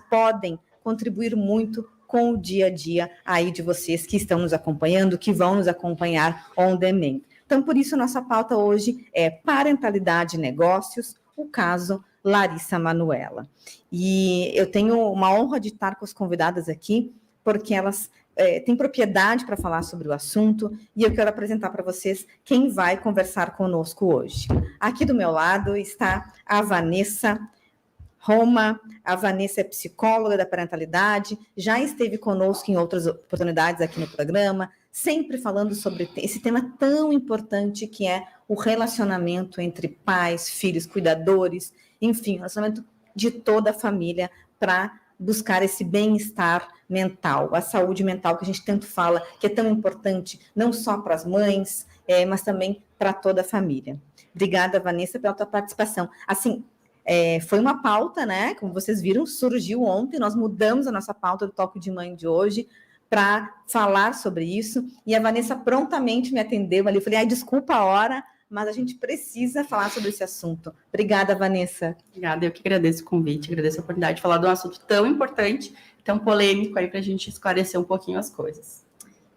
podem contribuir muito com o dia a dia aí de vocês que estão nos acompanhando, que vão nos acompanhar on demand. Então, por isso, nossa pauta hoje é parentalidade e negócios, o caso Larissa Manoela. E eu tenho uma honra de estar com as convidadas aqui, porque elas têm propriedade para falar sobre o assunto, e eu quero apresentar para vocês quem vai conversar conosco hoje. Aqui do meu lado está a Vanessa Roma. A Vanessa é psicóloga da parentalidade, já esteve conosco em outras oportunidades aqui no programa, sempre falando sobre esse tema tão importante que é o relacionamento entre pais, filhos, cuidadores, enfim, o relacionamento de toda a família para buscar esse bem-estar mental, a saúde mental que a gente tanto fala, que é tão importante, não só para as mães, mas também para toda a família. Obrigada, Vanessa, pela tua participação. Assim, foi uma pauta, né? Como vocês viram, surgiu ontem, nós mudamos a nossa pauta do Toque de Mãe de hoje para falar sobre isso, e a Vanessa prontamente me atendeu ali, eu falei, desculpa a hora, mas a gente precisa falar sobre esse assunto. Obrigada, Vanessa. Obrigada, eu que agradeço o convite, agradeço a oportunidade de falar de um assunto tão importante, tão polêmico aí para a gente esclarecer um pouquinho as coisas.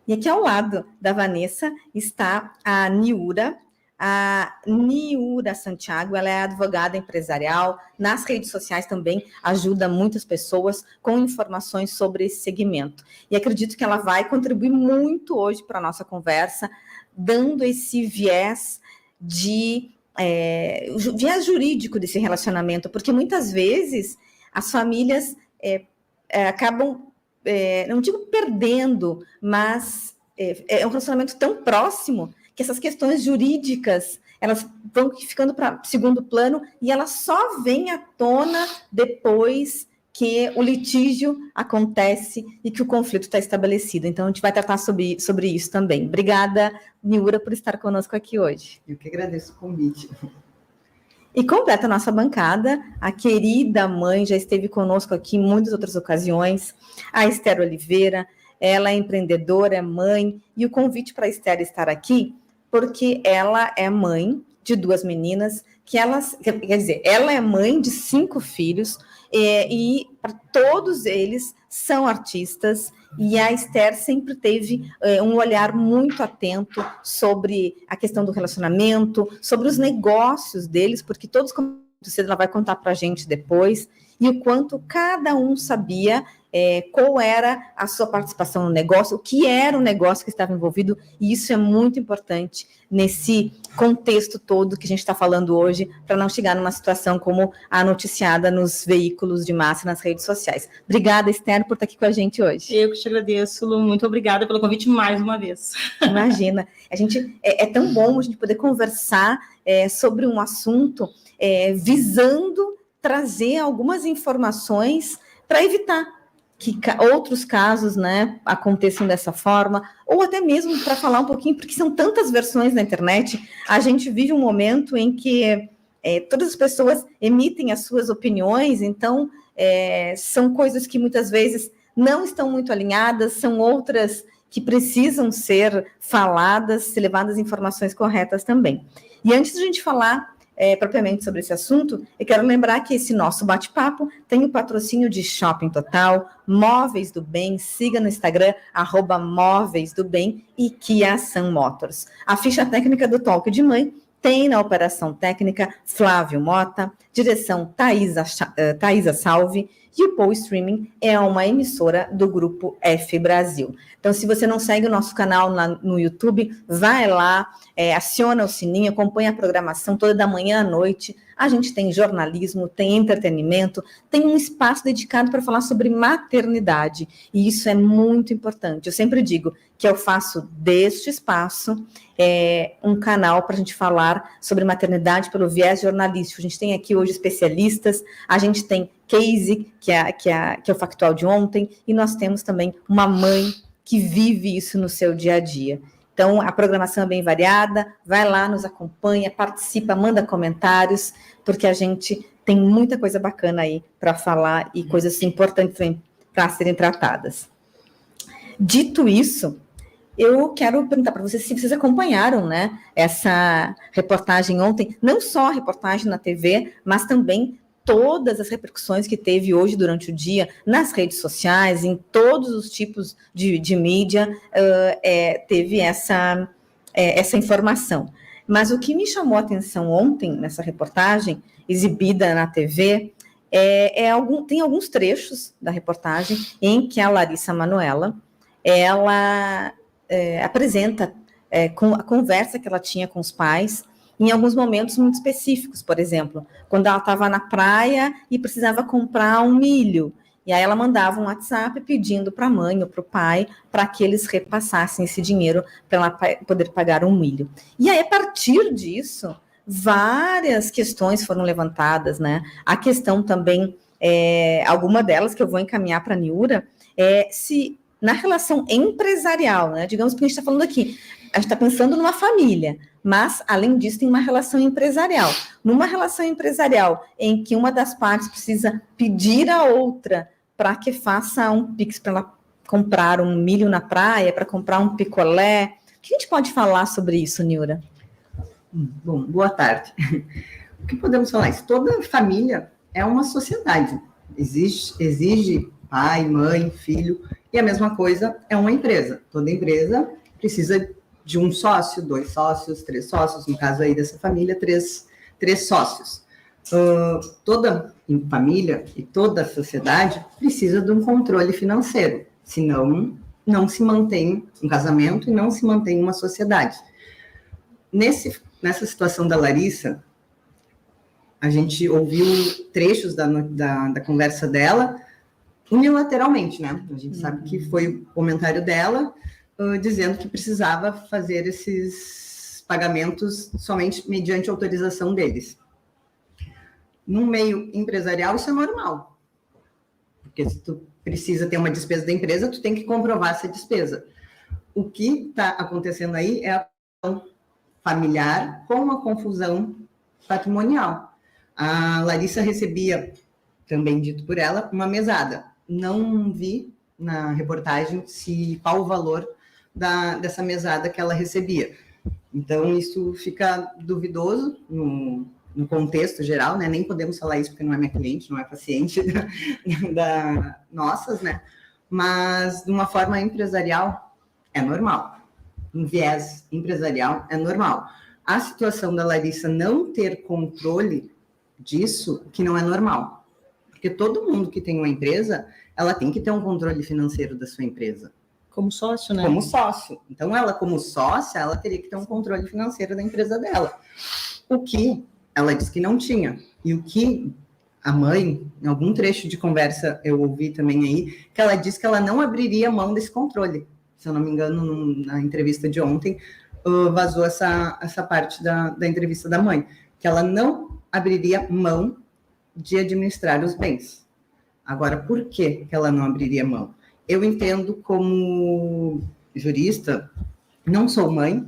E aqui ao lado da Vanessa está a Niura. A Niura Santiago, ela é advogada empresarial, nas redes sociais também ajuda muitas pessoas com informações sobre esse segmento. E acredito que ela vai contribuir muito hoje para a nossa conversa, dando esse viés viés jurídico desse relacionamento, porque muitas vezes as famílias acabam, não digo perdendo, mas é um relacionamento tão próximo que essas questões jurídicas, elas vão ficando para segundo plano e elas só vêm à tona depois que o litígio acontece e que o conflito está estabelecido. Então, a gente vai tratar sobre isso também. Obrigada, Niura, por estar conosco aqui hoje. Eu que agradeço o convite. E completa a nossa bancada, a querida mãe, já esteve conosco aqui em muitas outras ocasiões, a Esther Oliveira. Ela é empreendedora, é mãe, e o convite para a Esther estar aqui, porque ela é mãe de 2 meninas, ela é mãe de 5 filhos, e para todos eles são artistas, e a Esther sempre teve um olhar muito atento sobre a questão do relacionamento, sobre os negócios deles, porque todos, como ela vai contar para a gente depois, e o quanto cada um sabia qual era a sua participação no negócio, o que era o negócio que estava envolvido, e isso é muito importante nesse contexto todo que a gente está falando hoje, para não chegar numa situação como a noticiada nos veículos de massa, nas redes sociais. Obrigada, Esther, por estar aqui com a gente hoje. Eu que te agradeço, Lu, muito obrigada pelo convite mais uma vez. Imagina, a gente, é tão bom a gente poder conversar sobre um assunto visando trazer algumas informações para evitar que outros casos, né, aconteçam dessa forma, ou até mesmo para falar um pouquinho, porque são tantas versões na internet, a gente vive um momento em que todas as pessoas emitem as suas opiniões, então são coisas que muitas vezes não estão muito alinhadas, são outras que precisam ser faladas, ser levadas informações corretas também. E antes de a gente falar propriamente sobre esse assunto, eu quero lembrar que esse nosso bate-papo tem o patrocínio de Shopping Total, Móveis do Bem, siga no Instagram, @Móveis do Bem, e Kia Sun Motors. A ficha técnica do Talk de Mãe tem na operação técnica Flávio Mota, direção Thaisa Salve, e o Paul Streaming é uma emissora do Grupo F Brasil. Então, se você não segue o nosso canal no YouTube, vai lá, aciona o sininho, acompanha a programação toda da manhã à noite. A gente tem jornalismo, tem entretenimento, tem um espaço dedicado para falar sobre maternidade. E isso é muito importante. Eu sempre digo que eu faço deste espaço um canal para a gente falar sobre maternidade pelo viés jornalístico. A gente tem aqui hoje especialistas, a gente tem Casey, que é o Factual de ontem, e nós temos também uma mãe que vive isso no seu dia a dia. Então, a programação é bem variada, vai lá, nos acompanha, participa, manda comentários, porque a gente tem muita coisa bacana aí para falar e coisas importantes para serem tratadas. Dito isso, eu quero perguntar para vocês se vocês acompanharam, né, essa reportagem ontem, não só a reportagem na TV, mas também todas as repercussões que teve hoje durante o dia nas redes sociais, em todos os tipos de mídia, teve essa informação. Mas o que me chamou a atenção ontem, nessa reportagem, exibida na TV, tem alguns trechos da reportagem em que a Larissa Manoela, ela apresenta a conversa que ela tinha com os pais, em alguns momentos muito específicos, por exemplo, quando ela estava na praia e precisava comprar um milho, e aí ela mandava um WhatsApp pedindo para a mãe ou para o pai para que eles repassassem esse dinheiro para ela poder pagar um milho. E aí, a partir disso, várias questões foram levantadas, né? A questão também, alguma delas que eu vou encaminhar para a Niura, se na relação empresarial, né? Digamos que a gente está falando aqui, a gente está pensando numa família, mas, além disso, tem uma relação empresarial. Numa relação empresarial em que uma das partes precisa pedir a outra para que faça um Pix para ela comprar um milho na praia, para comprar um picolé, o que a gente pode falar sobre isso, Niura? Bom, boa tarde. O que podemos falar? Isso, toda família é uma sociedade. Exige pai, mãe, filho, e a mesma coisa é uma empresa. Toda empresa precisa de um sócio, 2 sócios, 3 sócios, no caso aí dessa família, três sócios. Toda família e toda sociedade precisa de um controle financeiro, senão não se mantém um casamento e não se mantém uma sociedade. Nessa situação da Larissa, a gente ouviu trechos da conversa dela unilateralmente, né? A gente sabe que foi o comentário dela dizendo que precisava fazer esses pagamentos somente mediante autorização deles. No meio empresarial, isso é normal. Porque se tu precisa ter uma despesa da empresa, tu tem que comprovar essa despesa. O que está acontecendo aí é a confusão familiar com a confusão patrimonial. A Larissa recebia, também dito por ela, uma mesada. Não vi na reportagem qual o valor dessa mesada que ela recebia. Então, isso fica duvidoso no contexto geral, né? Nem podemos falar isso porque não é minha cliente, não é paciente nossas, né? Mas, de uma forma empresarial, é normal. Um viés empresarial é normal. A situação da Larissa não ter controle disso, que não é normal. Porque todo mundo que tem uma empresa, ela tem que ter um controle financeiro da sua empresa. Como sócio, né? Como sócio. Então, ela, como sócia, ela teria que ter um controle financeiro da empresa dela. O que ela disse que não tinha. E o que a mãe, em algum trecho de conversa, eu ouvi também aí, que ela disse que ela não abriria mão desse controle. Se eu não me engano, na entrevista de ontem, vazou essa parte da entrevista da mãe, que ela não abriria mão de administrar os bens. Agora, por que ela não abriria mão? Eu entendo como jurista, não sou mãe,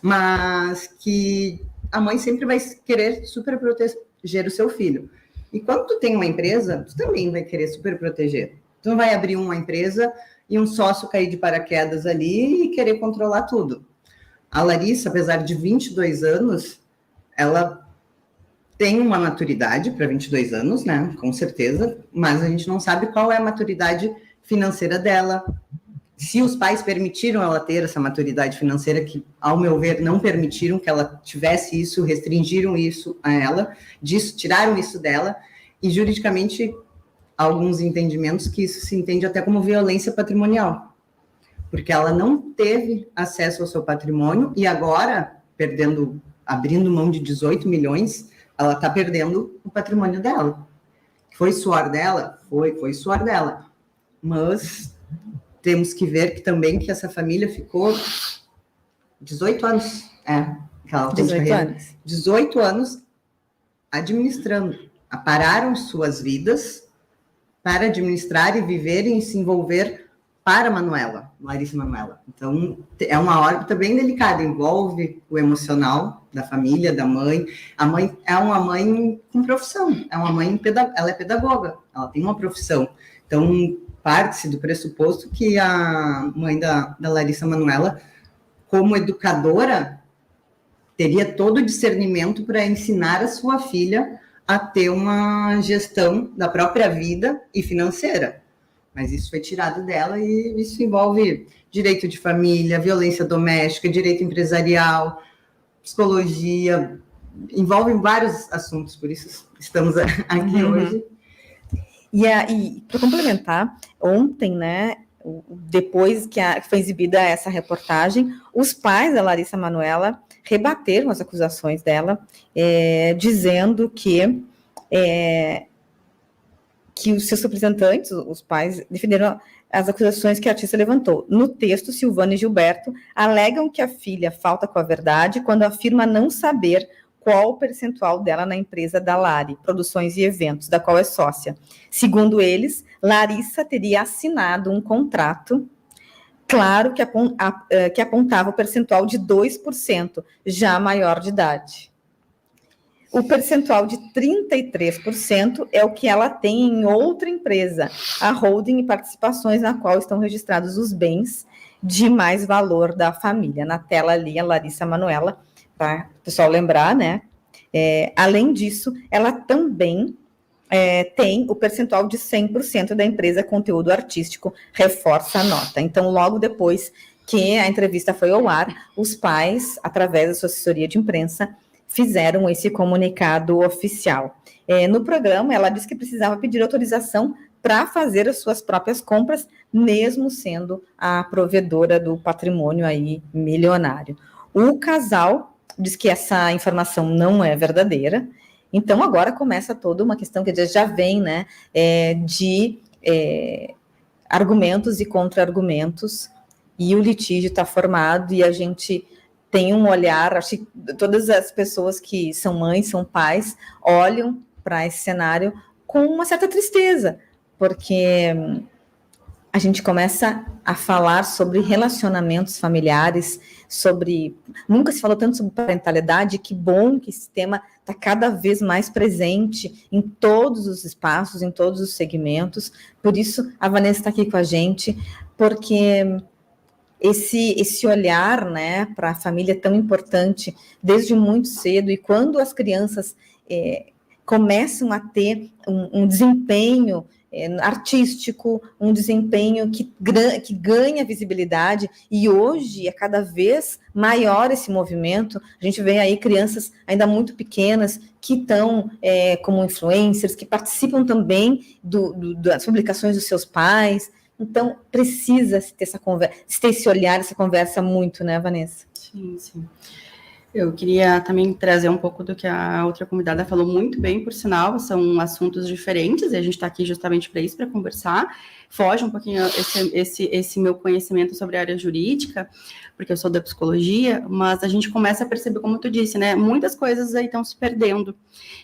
mas que a mãe sempre vai querer super proteger o seu filho. E quando tu tem uma empresa, tu também vai querer super proteger. Tu não vai abrir uma empresa e um sócio cair de paraquedas ali e querer controlar tudo. A Larissa, apesar de 22 anos, ela tem uma maturidade para 22 anos, né? Com certeza, mas a gente não sabe qual é a maturidade financeira dela. Se os pais permitiram ela ter essa maturidade financeira, que, ao meu ver, não permitiram que ela tivesse isso, restringiram isso a ela, tiraram isso dela, e juridicamente, alguns entendimentos que isso se entende até como violência patrimonial, porque ela não teve acesso ao seu patrimônio, e agora, abrindo mão de 18 milhões, ela está perdendo o patrimônio dela. Foi suor dela? Foi suor dela. Mas temos que ver que essa família ficou 18 anos. Que ela tem 18 anos. 18 anos administrando. Pararam suas vidas para administrar e viver e se envolver para Larissa Manoela. Então, é uma órbita bem delicada, envolve o emocional da família, da mãe. A mãe é uma mãe com profissão, ela é pedagoga, ela tem uma profissão. Então, parte-se do pressuposto que a mãe da Larissa Manoela, como educadora, teria todo o discernimento para ensinar a sua filha a ter uma gestão da própria vida e financeira. Mas isso foi tirado dela e isso envolve direito de família, violência doméstica, direito empresarial, psicologia, envolve vários assuntos, por isso estamos aqui hoje. E para complementar, ontem, né, depois que foi exibida essa reportagem, os pais da Larissa Manoela rebateram as acusações dela, dizendo que os seus representantes, os pais, defenderam as acusações que a artista levantou. No texto, Silvana e Gilberto alegam que a filha falta com a verdade quando afirma não saber qual o percentual dela na empresa da Lari, Produções e Eventos, da qual é sócia. Segundo eles, Larissa teria assinado um contrato, claro, que apontava o percentual de 2%, já maior de idade. O percentual de 33% é o que ela tem em outra empresa, a holding e participações na qual estão registrados os bens de mais valor da família. Na tela ali, a Larissa Manoela, para o pessoal lembrar, né? Além disso, ela também tem o percentual de 100% da empresa Conteúdo Artístico, reforça a nota. Então, logo depois que a entrevista foi ao ar, os pais, através da sua assessoria de imprensa, fizeram esse comunicado oficial. No programa, ela disse que precisava pedir autorização para fazer as suas próprias compras, mesmo sendo a provedora do patrimônio aí milionário. O casal diz que essa informação não é verdadeira, então agora começa toda uma questão que já vem, né, de argumentos e contra-argumentos, e o litígio está formado e a gente tem um olhar, acho que todas as pessoas que são mães, são pais, olham para esse cenário com uma certa tristeza, porque a gente começa a falar sobre relacionamentos familiares, nunca se falou tanto sobre parentalidade, que bom que esse tema está cada vez mais presente em todos os espaços, em todos os segmentos, por isso a Vanessa está aqui com a gente, porque esse olhar, né, para a família é tão importante desde muito cedo, e quando as crianças começam a ter um desempenho artístico, um desempenho que ganha visibilidade, e hoje é cada vez maior esse movimento. A gente vê aí crianças ainda muito pequenas que estão como influencers, que participam também das publicações dos seus pais. Então, precisa ter essa conversa, ter esse olhar, essa conversa muito, né, Vanessa? Sim, sim. Eu queria também trazer um pouco do que a outra convidada falou muito bem, por sinal, são assuntos diferentes, e a gente está aqui justamente para isso, para conversar. Foge um pouquinho esse meu conhecimento sobre a área jurídica, porque eu sou da psicologia, mas a gente começa a perceber, como tu disse, né, muitas coisas aí estão se perdendo.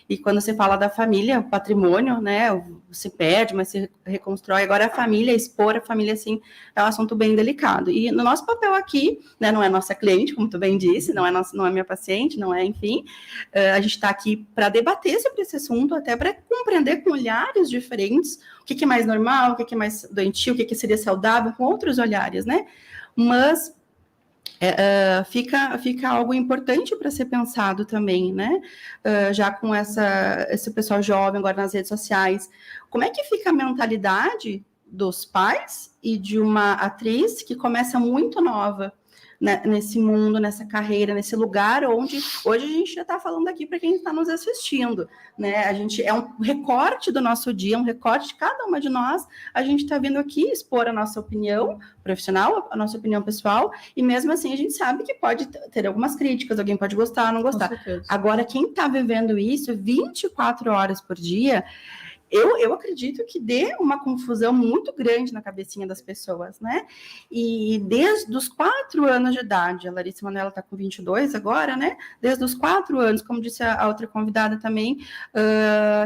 E quando você fala da família, o patrimônio, né, se perde, mas se reconstrói. Agora a família, expor a família, assim, é um assunto bem delicado. E no nosso papel aqui, né, não é nossa cliente, como tu bem disse, não é minha paciente, não é, enfim, a gente está aqui para debater sobre esse assunto, até para compreender com olhares diferentes o que é mais normal, o que é mais doentio, o que seria saudável, com outros olhares, né? Mas fica algo importante para ser pensado também, né? Já com esse pessoal jovem agora nas redes sociais, como é que fica a mentalidade dos pais e de uma atriz que começa muito nova, né, nesse mundo, nessa carreira, nesse lugar onde hoje a gente já está falando aqui para quem está nos assistindo, né? A gente é um recorte do nosso dia, um recorte de cada uma de nós. A gente está vindo aqui expor a nossa opinião profissional, a nossa opinião pessoal, e mesmo assim a gente sabe que pode ter algumas críticas, alguém pode gostar, não gostar. Agora, quem está vivendo isso 24 horas por dia, eu acredito que dê uma confusão muito grande na cabecinha das pessoas, né? E desde os 4 anos de idade, a Larissa Manoela está com 22 agora, né? Desde os 4 anos, como disse a outra convidada também,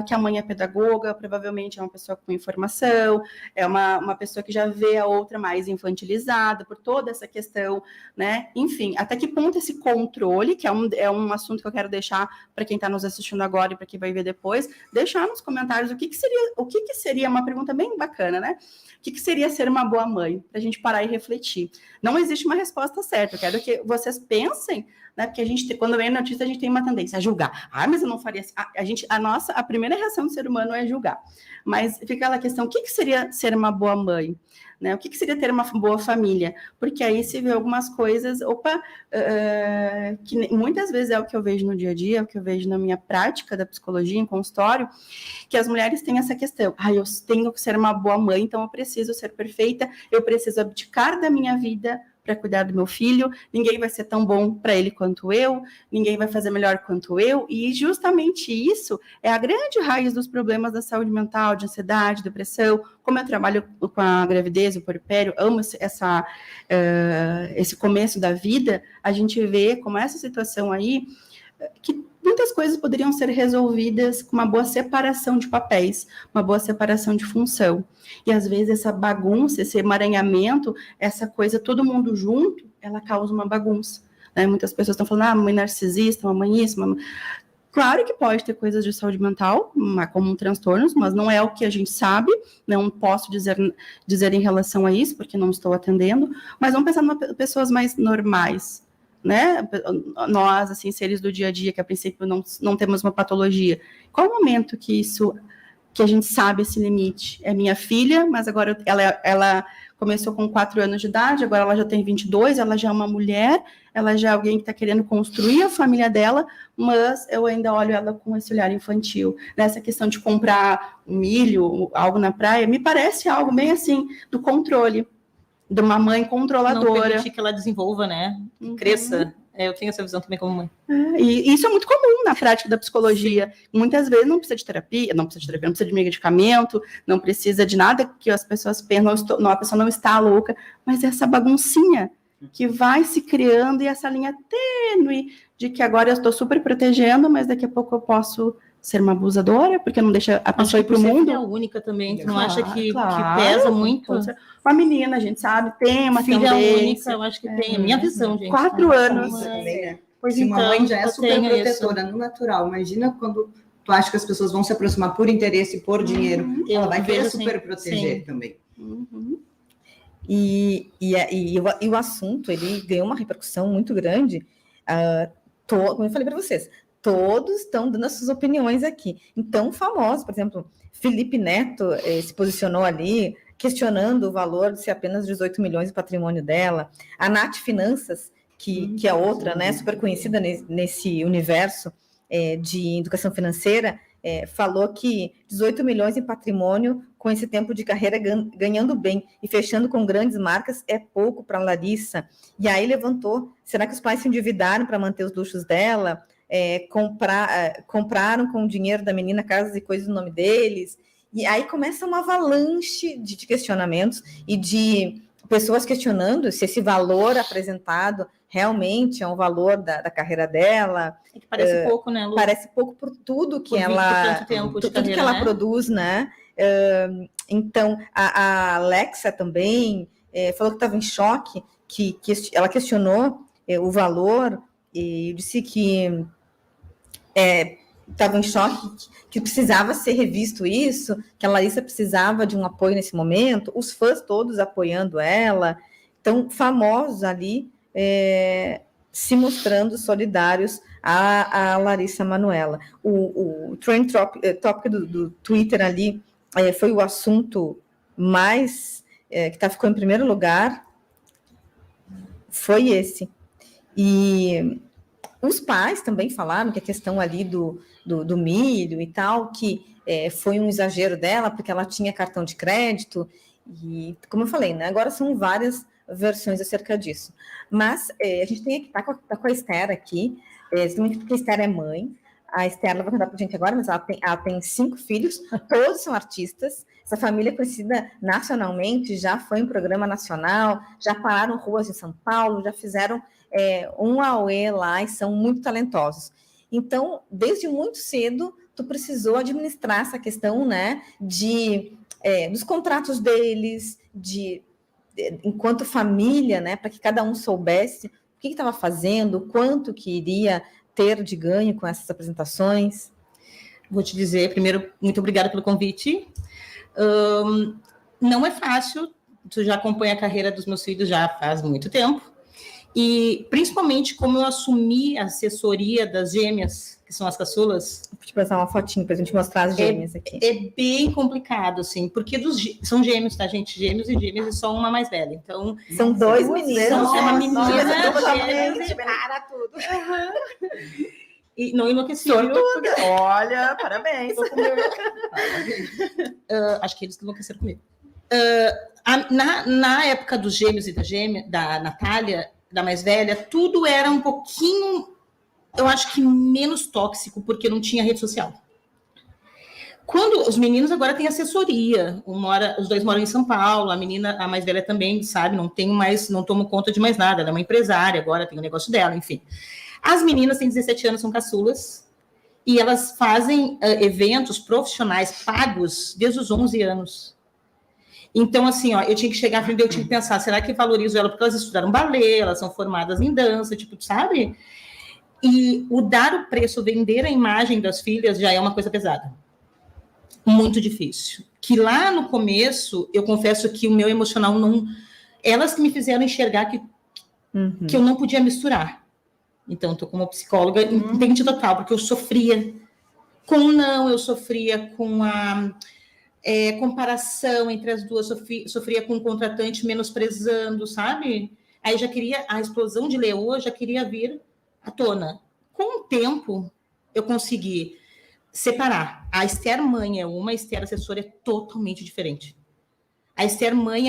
que a mãe é pedagoga, provavelmente é uma pessoa com informação, é uma pessoa que já vê a outra mais infantilizada por toda essa questão, né? Enfim, até que ponto esse controle, que é um assunto que eu quero deixar para quem está nos assistindo agora e para quem vai ver depois, deixar nos comentários o que o que seria uma pergunta bem bacana, né? O que seria ser uma boa mãe? Para a gente parar e refletir. Não existe uma resposta certa. Eu quero que vocês pensem, né? Porque quando vem a notícia, a gente tem uma tendência a julgar. Mas eu não faria assim. A primeira reação do ser humano é julgar. Mas fica aquela questão: o que seria ser uma boa mãe? Né? O que seria ter uma boa família? Porque aí se vê algumas coisas, que muitas vezes é o que eu vejo no dia a dia, é o que eu vejo na minha prática da psicologia, em consultório, que as mulheres têm essa questão: eu tenho que ser uma boa mãe, então eu preciso ser perfeita, eu preciso abdicar da minha vida para cuidar do meu filho, ninguém vai ser tão bom para ele quanto eu, ninguém vai fazer melhor quanto eu, e justamente isso é a grande raiz dos problemas da saúde mental, de ansiedade, depressão. Como eu trabalho com a gravidez, o puerpério, amo esse começo da vida, a gente vê como essa situação aí, que muitas coisas poderiam ser resolvidas com uma boa separação de papéis, uma boa separação de função. E, às vezes, essa bagunça, esse emaranhamento, essa coisa, todo mundo junto, ela causa uma bagunça. Né? Muitas pessoas estão falando: mamãe narcisista, mamãe isso, mamãe... Claro que pode ter coisas de saúde mental, como transtornos, mas não é o que a gente sabe, não posso dizer em relação a isso, porque não estou atendendo, mas vamos pensar em pessoas mais normais, né? Nós, assim, seres do dia a dia, que a princípio não temos uma patologia. Qual o momento que a gente sabe esse limite? É minha filha, mas agora ela começou com 4 anos de idade, agora ela já tem 22, ela já é uma mulher, ela já é alguém que está querendo construir a família dela, mas eu ainda olho ela com esse olhar infantil. Nessa questão de comprar um milho, algo na praia, me parece algo bem assim, do controle, de uma mãe controladora. Não permitir que ela desenvolva, né? Cresça. Eu tenho essa visão também como mãe. E isso é muito comum na prática da psicologia. Sim. Muitas vezes não precisa de terapia, não precisa de medicamento, não precisa de nada que as pessoas pensam, a pessoa não está louca, mas essa baguncinha que vai se criando, e essa linha tênue de que agora eu estou super protegendo, mas daqui a pouco eu posso ser uma abusadora, porque não deixa a pessoa ir para o mundo. É única também, tu não acha que pesa muito? Uma menina, a gente sabe, tem uma filha tendência. Única, eu acho que tem. Minha visão, gente. 4 anos. Pois se uma mãe já é super protetora no natural, imagina quando tu acha que as pessoas vão se aproximar por interesse e por dinheiro, ela vai querer super proteger também. E o assunto, ele ganhou uma repercussão muito grande, como eu falei para vocês, todos estão dando as suas opiniões aqui. Então, famosos, por exemplo, Felipe Neto se posicionou ali, questionando o valor de ser apenas 18 milhões de patrimônio dela. A Nath Finanças, que é outra, né, super conhecida nesse universo de educação financeira, falou que 18 milhões em patrimônio, com esse tempo de carreira ganhando bem e fechando com grandes marcas, é pouco para a Larissa. E aí levantou: será que os pais se endividaram para manter os luxos dela? Compraram com o dinheiro da menina casas e coisas no nome deles? E aí começa uma avalanche de questionamentos e de pessoas questionando se esse valor apresentado realmente é um valor da carreira dela. É que parece pouco, né, Lu? Parece pouco por tudo que ela produz, né? Então, a Alexa também falou que estava em choque, que ela questionou o valor e disse que estava em choque, que precisava ser revisto isso, que a Larissa precisava de um apoio nesse momento, os fãs todos apoiando ela, então, famosos ali se mostrando solidários a Larissa Manoela. O trend topic do Twitter ali foi o assunto mais que ficou em primeiro lugar, foi esse. E os pais também falaram que a questão ali do milho e tal, que foi um exagero dela, porque ela tinha cartão de crédito, e como eu falei, né, agora são várias versões acerca disso. Mas a gente tem que estar com a Esther aqui, porque a Esther é mãe. A Esther, ela vai contar para a gente agora, mas ela tem 5 filhos, todos são artistas. Essa família é conhecida nacionalmente, já foi em programa nacional, já pararam ruas em São Paulo, já fizeram um auê lá e são muito talentosos. Então, desde muito cedo, tu precisou administrar essa questão, né, dos contratos deles, enquanto família, né, para que cada um soubesse o que estava fazendo, quanto que iria ter de ganho com essas apresentações. vou te dizer, primeiro, muito obrigada pelo convite. Não é fácil, tu já acompanha a carreira dos meus filhos já faz muito tempo, e principalmente como eu assumi a assessoria das gêmeas, que são as caçulas. Vou te passar uma fotinho para a gente mostrar as gêmeas aqui. É bem complicado, assim, porque são gêmeos, tá, gente? Gêmeos e gêmeas e só uma mais velha. Então, são dois meninos. São uma menina, para tudo. E não enlouqueci, viu? Olha, parabéns. Acho que eles enlouqueceram comigo. Na época dos gêmeos e da Natália, da mais velha, tudo era um pouquinho, eu acho que menos tóxico, porque não tinha rede social. Quando os meninos agora têm assessoria, os dois moram em São Paulo, a menina, a mais velha também, sabe, não tomo conta de mais nada, ela é uma empresária, agora tem o negócio dela, enfim. As meninas têm 17 anos, são caçulas, e elas fazem eventos profissionais pagos desde os 11 anos. Então, assim, ó, eu tinha que chegar à frente, eu tinha que pensar, será que valorizo ela porque elas estudaram balé, elas são formadas em dança, tipo, sabe? E o dar o preço, vender a imagem das filhas já é uma coisa pesada. Muito difícil. Que lá no começo, eu confesso que o meu emocional não... Elas que me fizeram enxergar que eu não podia misturar. Então, estou como psicóloga independente total, porque eu sofria com eu sofria com a... comparação entre as duas, sofria com o contratante menosprezando, sabe? Aí já queria, a explosão de leoa já queria vir à tona. Com o tempo, eu consegui separar. A Esther mãe é uma, a Esther assessora é totalmente diferente. A Esther mãe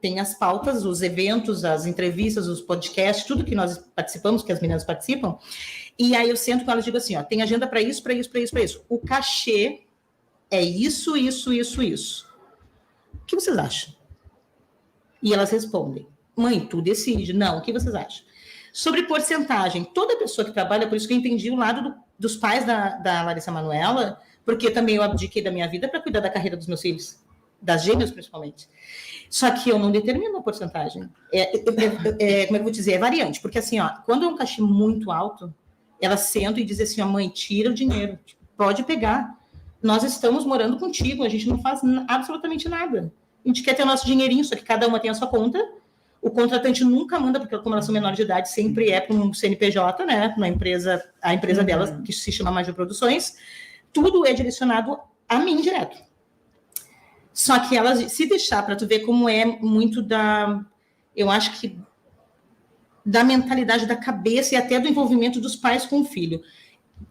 tem as pautas, os eventos, as entrevistas, os podcasts, tudo que nós participamos, que as meninas participam, e aí eu sento com elas e digo assim, ó, tem agenda para isso, para isso, para isso, para isso. O cachê é isso, isso, isso, isso. O que vocês acham? E elas respondem, mãe, tu decide. Não, o que vocês acham? Sobre porcentagem, toda pessoa que trabalha, por isso que eu entendi o lado dos pais da Larissa Manoela, porque também eu abdiquei da minha vida para cuidar da carreira dos meus filhos, das gêmeas principalmente. Só que eu não determino a porcentagem. Como é que eu vou dizer? É variante, porque assim, ó, quando é um cachê muito alto, elas sentam e dizem assim, ó, mãe, tira o dinheiro, pode pegar. Nós estamos morando contigo, a gente não faz absolutamente nada. A gente quer ter o nosso dinheirinho, só que cada uma tem a sua conta. O contratante nunca manda, porque como elas são menores de idade, sempre é para um CNPJ, né? A empresa delas, que se chama Major Produções. Tudo é direcionado a mim direto. Só que elas, se deixar, para tu ver como é muito eu acho que da mentalidade da cabeça e até do envolvimento dos pais com o filho.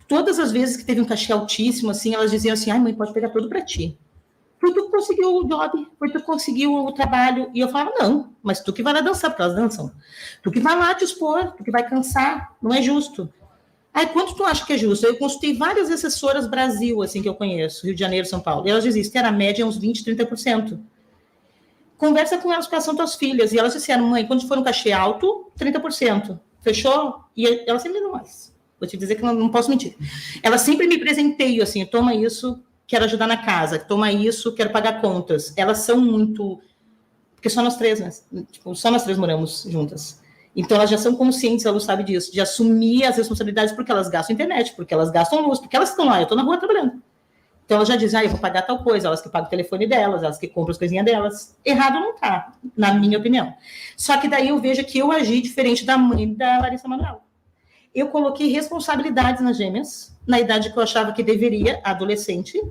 Todas as vezes que teve um cachê altíssimo, assim, elas diziam assim, ai, mãe, pode pegar tudo para ti. Foi tu que conseguiu o job, foi tu que conseguiu o trabalho. E eu falava, não, mas tu que vai lá dançar, porque elas dançam. Tu que vai lá te expor, tu que vai cansar, não é justo. Aí, quanto tu acha que é justo? Eu consultei várias assessoras Brasil, assim, que eu conheço, Rio de Janeiro, São Paulo, e elas diziam que a média é uns 20%, 30%. Conversa com elas, quais são tuas filhas, e elas disseram, mãe, quando for um cachê alto, 30%. Fechou? E elas sempre não mais. Vou te dizer que não posso mentir. Elas sempre me presenteiam, assim, toma isso, quero ajudar na casa, toma isso, quero pagar contas. Elas são muito... Porque só nós três, né? Tipo, só nós três moramos juntas. Então, elas já são conscientes, a Lu sabe disso, de assumir as responsabilidades porque elas gastam internet, porque elas gastam luz, porque elas estão lá, eu estou na rua trabalhando. Então, elas já dizem, eu vou pagar tal coisa, elas que pagam o telefone delas, elas que compram as coisinhas delas. Errado não está, na minha opinião. Só que daí eu vejo que eu agi diferente da mãe da Larissa Manoela. Eu coloquei responsabilidades nas gêmeas, na idade que eu achava que deveria, adolescente,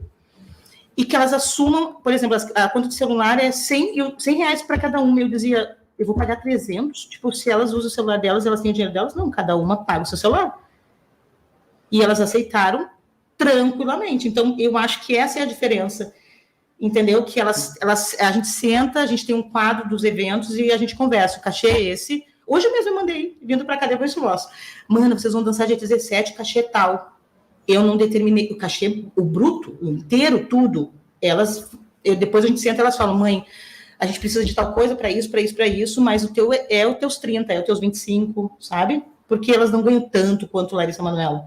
e que elas assumam, por exemplo, a conta de celular é 100 reais para cada uma. Eu dizia, eu vou pagar 300, tipo, se elas usam o celular delas, elas têm o dinheiro delas, não, cada uma paga o seu celular. E elas aceitaram tranquilamente. Então, eu acho que essa é a diferença, entendeu? Que a gente senta, a gente tem um quadro dos eventos e a gente conversa, o cachê é esse. Hoje mesmo eu mandei, vindo para cá, depois eu mostro. Mano, vocês vão dançar dia 17, cachê tal. Eu não determinei o cachê, o bruto, o inteiro, tudo. Depois a gente senta e elas falam, mãe, a gente precisa de tal coisa para isso, mas o teu é os teus 30, é os teus 25, sabe? Porque elas não ganham tanto quanto Larissa Manoela.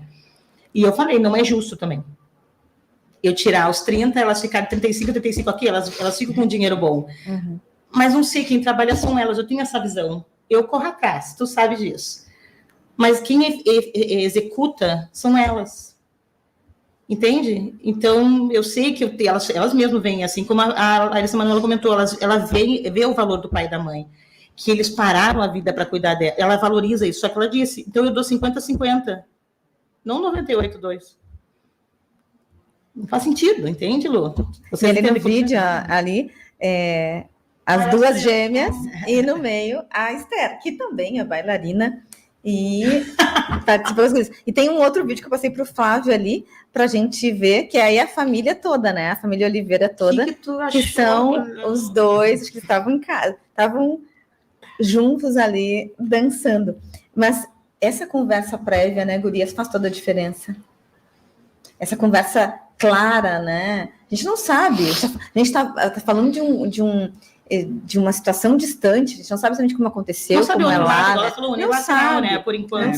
E eu falei, não é justo também. Eu tirar os 30, elas ficarem 35 aqui, elas ficam com dinheiro bom. Uhum. Mas não sei, quem trabalha são elas, eu tenho essa visão. Eu corro atrás, tu sabe disso. Mas quem executa são elas. Entende? Então, eu sei que elas mesmas veem, assim, como a Larissa Manoela comentou, ela vê o valor do pai e da mãe, que eles pararam a vida para cuidar dela. Ela valoriza isso, só que ela disse, então eu dou 50-50, não 98-2. Não faz sentido, entende, Lu? Você ali no vídeo, ali, as duas gêmeas, e no meio a Esther, que também é bailarina, e participou das coisas. E tem um outro vídeo que eu passei para o Flávio ali, para a gente ver, que é aí a família toda, né? A família Oliveira toda, que são os dois, acho que estavam em casa, estavam juntos ali, dançando. Mas essa conversa prévia, né, gurias, faz toda a diferença. Essa conversa clara, né? A gente não sabe, a gente está falando de uma situação distante, a gente não sabe exatamente como aconteceu, como é lá, não sabe, né? Por enquanto,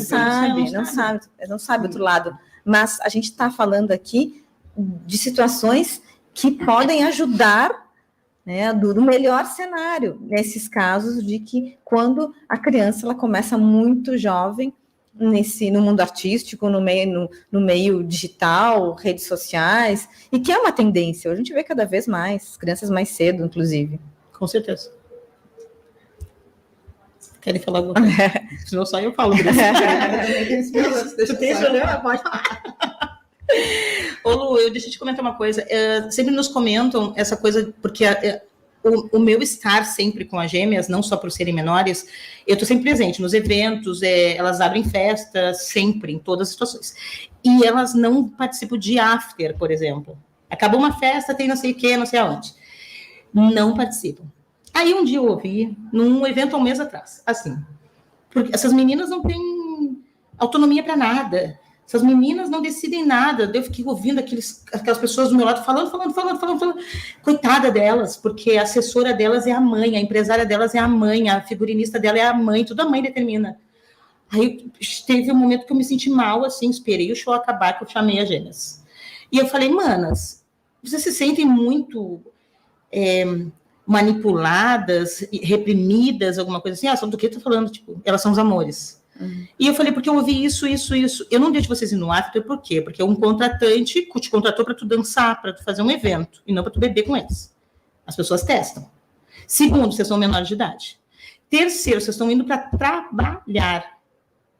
não sabe outro lado, mas a gente está falando aqui de situações que podem ajudar, né, do melhor cenário, nesses casos de que quando a criança ela começa muito jovem, no mundo artístico, no meio digital, redes sociais, e que é uma tendência, a gente vê cada vez mais, crianças mais cedo, inclusive. Com certeza. Querem falar alguma coisa? Senão só eu falo. Tu tem problema? Pode falar. Ô Lu, deixa eu te comentar uma coisa. Sempre nos comentam essa coisa, porque o meu estar sempre com as gêmeas, não só por serem menores, eu estou sempre presente nos eventos, elas abrem festas, sempre, em todas as situações. E elas não participam de after, por exemplo. Acabou uma festa, tem não sei o quê, não sei aonde. Não participam. Aí um dia eu ouvi, num evento há um mês atrás, assim, porque essas meninas não têm autonomia para nada. Essas meninas não decidem nada. Eu fiquei ouvindo aquelas pessoas do meu lado falando. Coitada delas, porque a assessora delas é a mãe, a empresária delas é a mãe, a figurinista dela é a mãe, tudo a mãe determina. Aí teve um momento que eu me senti mal, assim, esperei o show acabar, que eu chamei as gêmeas. E eu falei, manas, vocês se sentem muito manipuladas, reprimidas, alguma coisa assim? Sabe do que eu tô falando? Tipo, elas são os amores. E eu falei, porque eu ouvi isso. Eu não deixo vocês ir no after, por quê? Porque um contratante te contratou para tu dançar, para tu fazer um evento, e não para tu beber com eles. As pessoas testam. Segundo, vocês são menores de idade. Terceiro, vocês estão indo para trabalhar.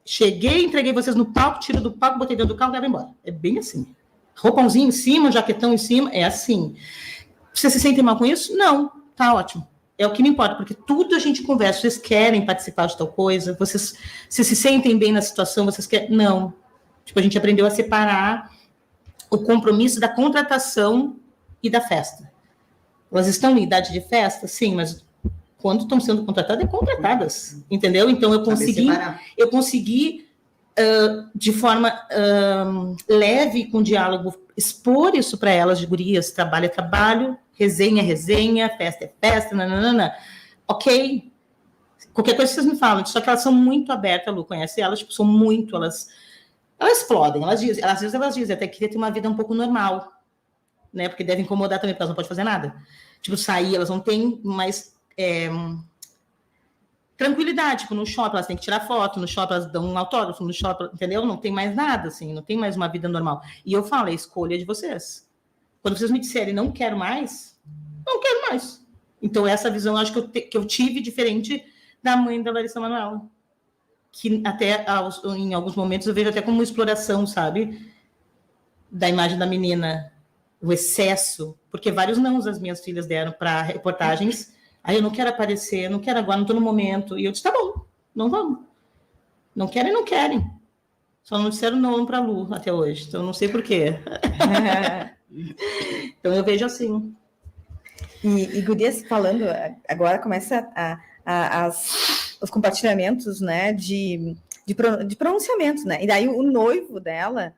Cheguei, entreguei vocês no palco, tiro do palco, botei dentro do carro e levo embora. É bem assim. Roupãozinho em cima, jaquetão em cima, é assim. Vocês se sentem mal com isso? Não, tá ótimo. É o que me importa, porque tudo a gente conversa. Vocês querem participar de tal coisa? Vocês se sentem bem na situação? Vocês querem? Não. Tipo, a gente aprendeu a separar o compromisso da contratação e da festa. Elas estão em idade de festa? Sim, mas quando estão sendo contratadas, contratadas. Entendeu? Então, eu consegui de forma leve, com diálogo, expor isso para elas, de gurias, trabalho é trabalho, resenha é resenha, festa é festa, nananana. Ok? Qualquer coisa que vocês me falam, só que elas são muito abertas, Lu, conhece elas, tipo, são muito, elas explodem, às vezes elas dizem, até queria ter uma vida um pouco normal, né, porque deve incomodar também, porque elas não podem fazer nada. Tipo, sair, elas não têm mais tranquilidade, tipo, no shopping elas têm que tirar foto, no shopping elas dão um autógrafo, no shopping, entendeu? Não tem mais nada, assim, não tem mais uma vida normal. E eu falo, é a escolha de vocês. Quando vocês me disserem, não quero mais. Então, essa visão, eu acho que eu tive diferente da mãe da Larissa Manoela. Que até, em alguns momentos, eu vejo até como uma exploração, sabe? Da imagem da menina. O excesso. Porque vários nãos as minhas filhas deram para reportagens. Aí eu não quero aparecer, não quero agora, não estou no momento. E eu disse, tá bom, não vamos. Não querem, não querem. Só não disseram não para a Lu até hoje. Então, não sei por quê. Então, eu vejo assim. E gurias, falando, agora começa os compartilhamentos, né, de pronunciamentos, né? E daí o noivo dela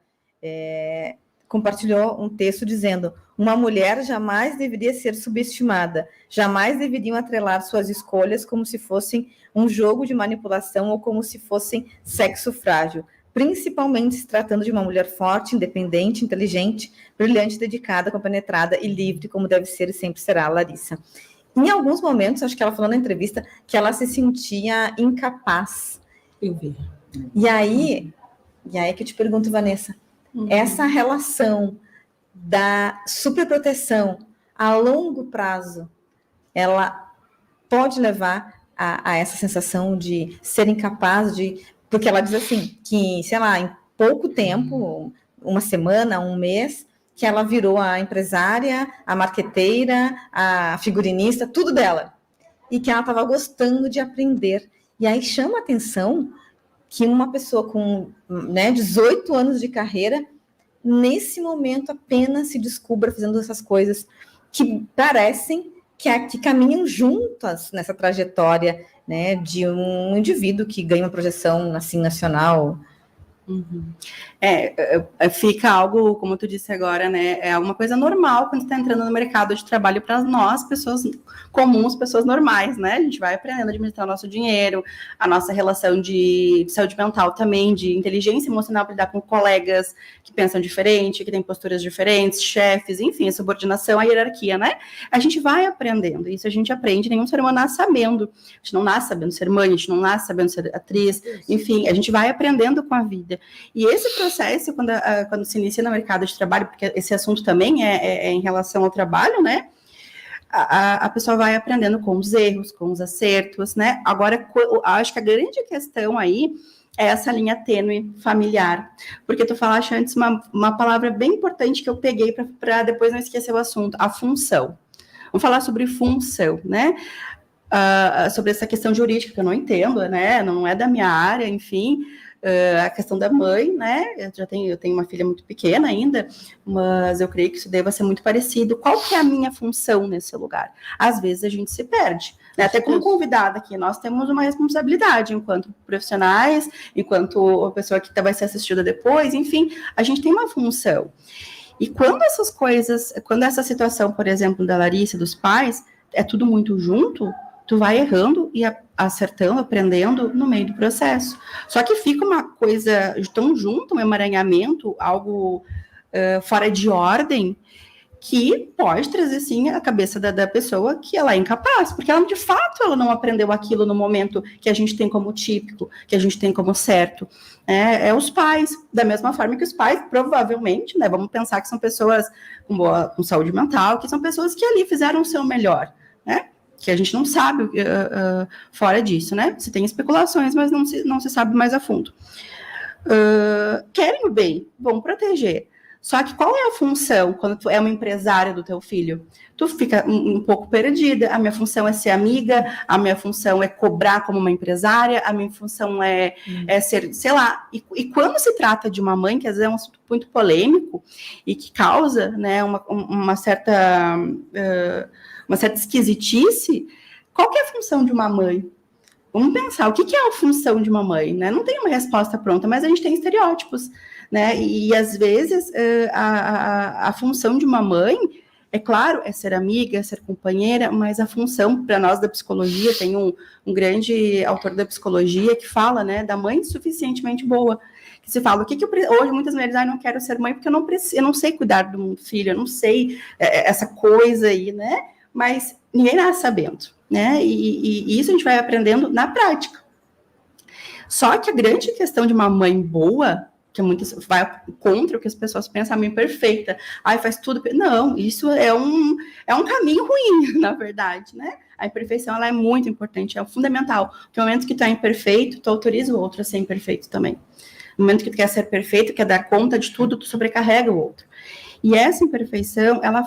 compartilhou um texto dizendo: uma mulher jamais deveria ser subestimada, jamais deveriam atrelar suas escolhas como se fossem um jogo de manipulação ou como se fossem sexo frágil, principalmente se tratando de uma mulher forte, independente, inteligente, brilhante, dedicada, compenetrada e livre, como deve ser e sempre será a Larissa. Em alguns momentos, acho que ela falou na entrevista que ela se sentia incapaz. Eu vi. E aí que eu te pergunto, Vanessa, essa relação da superproteção a longo prazo, ela pode levar a essa sensação de ser incapaz de... Porque ela diz assim, que, sei lá, em pouco tempo, uma semana, um mês, que ela virou a empresária, a marqueteira, a figurinista, tudo dela. E que ela estava gostando de aprender. E aí chama a atenção que uma pessoa com 18 anos de carreira, nesse momento apenas se descubra fazendo essas coisas que parecem que caminham juntas nessa trajetória, né, de um indivíduo que ganha uma projeção assim nacional. Uhum. Fica algo, como tu disse agora, né? É uma coisa normal quando está entrando no mercado de trabalho para nós, pessoas comuns, pessoas normais, né? A gente vai aprendendo a administrar o nosso dinheiro, a nossa relação de saúde mental também, de inteligência emocional para lidar com colegas que pensam diferente, que têm posturas diferentes, chefes, enfim, a subordinação, a hierarquia, né? A gente vai aprendendo, isso a gente aprende, nenhum ser humano nasce sabendo. A gente não nasce sabendo ser mãe, a gente não nasce sabendo ser atriz, enfim, a gente vai aprendendo com a vida. E esse processo, quando se inicia no mercado de trabalho, porque esse assunto também é em relação ao trabalho, né? A pessoa vai aprendendo com os erros, com os acertos, né? Agora, acho que a grande questão aí é essa linha tênue familiar. Porque tu falaste antes uma palavra bem importante que eu peguei para depois não esquecer o assunto, a função. Vamos falar sobre função, né? Sobre essa questão jurídica que eu não entendo, né? Não é da minha área, enfim... a questão da mãe, né? Eu tenho uma filha muito pequena ainda, mas eu creio que isso deva ser muito parecido. Qual que é a minha função nesse lugar? Às vezes a gente se perde, né? Até como convidada aqui, nós temos uma responsabilidade enquanto profissionais, enquanto a pessoa que vai ser assistida depois, enfim, a gente tem uma função. E quando essas coisas, quando essa situação, por exemplo, da Larissa, dos pais, é tudo muito junto, tu vai errando e acertando, aprendendo no meio do processo. Só que fica uma coisa tão junto, um emaranhamento, algo fora de ordem, que pode trazer, sim, a cabeça da pessoa que ela é incapaz, porque ela, de fato, ela não aprendeu aquilo no momento que a gente tem como típico, que a gente tem como certo. Os pais, da mesma forma que os pais, provavelmente, né, vamos pensar que são pessoas com saúde mental, que são pessoas que ali fizeram o seu melhor, né? Que a gente não sabe fora disso, né? Se tem especulações, mas não se sabe mais a fundo. Querem o bem, vão proteger. Só que qual é a função quando tu é uma empresária do teu filho? Tu fica um pouco perdida. A minha função é ser amiga, a minha função é cobrar como uma empresária, a minha função é ser, sei lá. E quando se trata de uma mãe, que às vezes é um assunto muito polêmico e que causa, né, uma certa esquisitice, qual que é a função de uma mãe? Vamos pensar, o que é a função de uma mãe, né? Não tem uma resposta pronta, mas a gente tem estereótipos, né? E às vezes a função de uma mãe, é claro, é ser amiga, é ser companheira, mas a função, para nós da psicologia, tem um grande autor da psicologia que fala, né, da mãe suficientemente boa, que se fala, hoje muitas mulheres, não quero ser mãe porque eu não sei cuidar do filho, eu não sei essa coisa aí, né? Mas ninguém nasce sabendo, né? E isso a gente vai aprendendo na prática. Só que a grande questão de uma mãe boa, que muitas vai contra o que as pessoas pensam, a mãe perfeita, faz tudo. Não, isso é um caminho ruim, na verdade, né? A imperfeição, ela é muito importante, é fundamental. Porque no momento que tu é imperfeito, tu autoriza o outro a ser imperfeito também. No momento que tu quer ser perfeito, quer dar conta de tudo, tu sobrecarrega o outro. E essa imperfeição, ela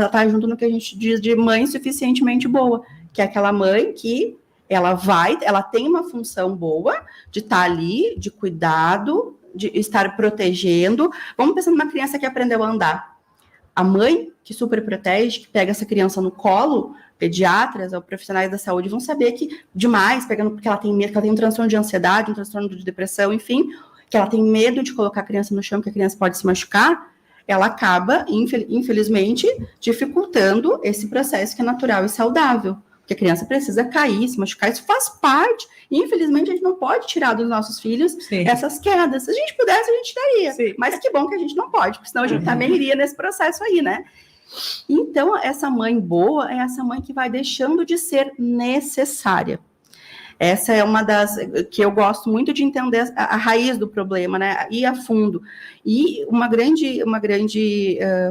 tá junto no que a gente diz de mãe suficientemente boa, que é aquela mãe que ela tem uma função boa de estar ali, de cuidado, de estar protegendo. Vamos pensar numa criança que aprendeu a andar. A mãe que super protege, que pega essa criança no colo, pediatras ou profissionais da saúde vão saber que demais, porque ela tem medo, que ela tem um transtorno de ansiedade, um transtorno de depressão, enfim, que ela tem medo de colocar a criança no chão, que a criança pode se machucar, ela acaba, infelizmente, dificultando esse processo que é natural e saudável. Porque a criança precisa cair, se machucar, isso faz parte. E, infelizmente, a gente não pode tirar dos nossos filhos essas quedas. Se a gente pudesse, a gente daria. Sim. Mas que bom que a gente não pode, porque senão a gente também iria nesse processo aí, né? Então, essa mãe boa é essa mãe que vai deixando de ser necessária. Essa é uma das que eu gosto muito de entender a raiz do problema, né? Ir a fundo. E uma grande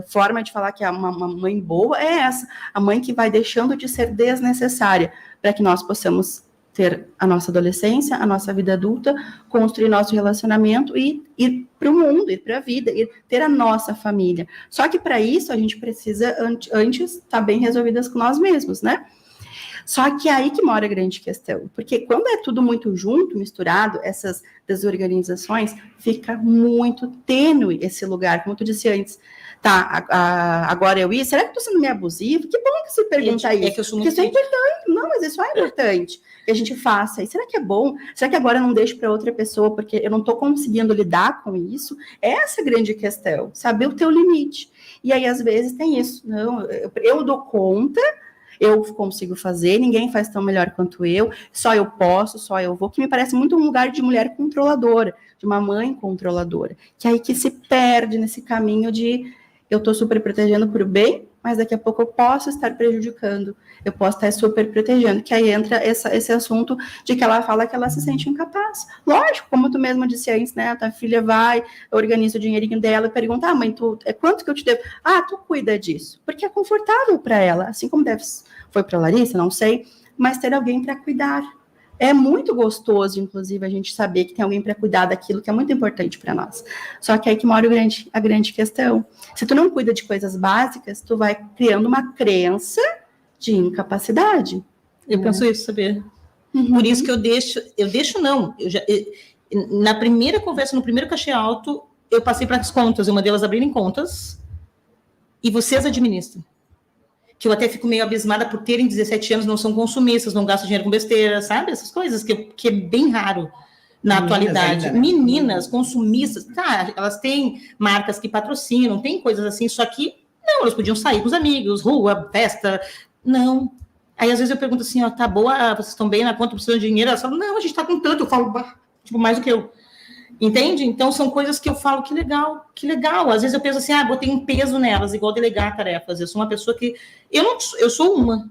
forma de falar que é uma mãe boa é essa, a mãe que vai deixando de ser desnecessária para que nós possamos ter a nossa adolescência, a nossa vida adulta, construir nosso relacionamento e ir para o mundo, ir para a vida, ter a nossa família. Só que para isso a gente precisa antes estar bem resolvidas com nós mesmos, né? Só que é aí que mora a grande questão, porque quando é tudo muito junto, misturado, essas desorganizações, fica muito tênue esse lugar, como tu disse antes. Tá, agora eu ia, será que eu estou sendo meio abusivo? Que bom que você pergunta isso, que eu sou muito porque isso é importante. Não, mas isso é importante que a gente faça. E será que é bom? Será que agora eu não deixo para outra pessoa, porque eu não estou conseguindo lidar com isso? Essa é a grande questão, saber o teu limite. E aí, às vezes, tem isso. Não, eu dou conta, eu consigo fazer, ninguém faz tão melhor quanto eu, só eu posso, só eu vou, que me parece muito um lugar de mulher controladora, de uma mãe controladora, que aí que se perde nesse caminho de eu estou super protegendo por bem, mas daqui a pouco eu posso estar prejudicando, eu posso estar super protegendo, que aí entra esse assunto de que ela fala que ela se sente incapaz. Lógico, como tu mesma disse antes, né, a tua filha vai, organiza o dinheirinho dela e pergunta, mãe, quanto que eu te devo? Tu cuida disso, porque é confortável para ela, assim como foi para a Larissa, não sei, mas ter alguém para cuidar. É muito gostoso, inclusive, a gente saber que tem alguém para cuidar daquilo que é muito importante para nós. Só que aí que mora a grande questão. Se tu não cuida de coisas básicas, tu vai criando uma crença de incapacidade. Eu penso isso, saber. Por isso que na primeira conversa, no primeiro cachê alto, eu passei para as contas, uma delas abrirem contas, e vocês administram. Que eu até fico meio abismada por terem 17 anos, não são consumistas, não gastam dinheiro com besteira, sabe? Essas coisas que é bem raro na atualidade. Ainda, né? Meninas consumistas, tá, elas têm marcas que patrocinam, tem coisas assim, só que não, elas podiam sair com os amigos, rua, festa, não. Aí às vezes eu pergunto assim, tá boa, vocês estão bem na conta, precisam de dinheiro? Elas falam, não, a gente tá com tanto, eu falo, tipo, mais do que eu. Entende? Então, são coisas que eu falo, que legal, que legal. Às vezes eu penso assim, botei um peso nelas, igual delegar tarefas. Eu sou uma pessoa que... Eu sou uma.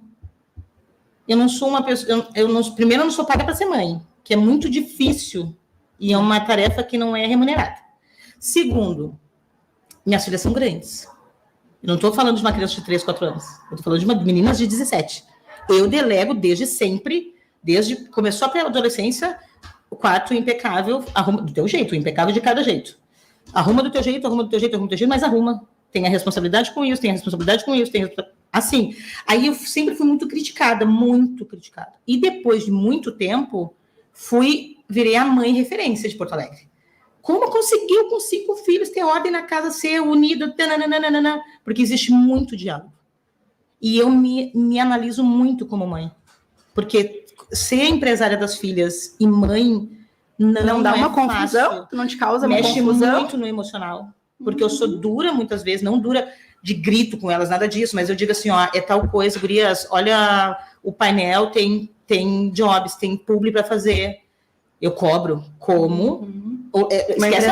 Eu não sou uma pessoa... Primeiro, eu não sou paga para ser mãe, que é muito difícil e é uma tarefa que não é remunerada. Segundo, minhas filhas são grandes. Eu não estou falando de uma criança de 3, 4 anos. Eu estou falando de meninas de 17. Eu delego desde sempre, desde que começou a pré-adolescência... O quarto impecável, arruma do teu jeito, impecável de cada jeito. Arruma do teu jeito, mas arruma. Tem a responsabilidade com isso, assim. Aí eu sempre fui muito criticada. E depois de muito tempo, virei a mãe referência de Porto Alegre. Como conseguiu com 5 filhos ter ordem na casa, ser unida, porque existe muito diálogo. E eu me analiso muito como mãe. Porque ser empresária das filhas e mãe não dá uma confusão, não te causa uma mexe confusão. Muito no emocional, porque eu sou dura muitas vezes, não dura de grito com elas, nada disso, mas eu digo assim, é tal coisa, gurias, olha o painel, tem jobs, tem publi para fazer, eu cobro, como esquece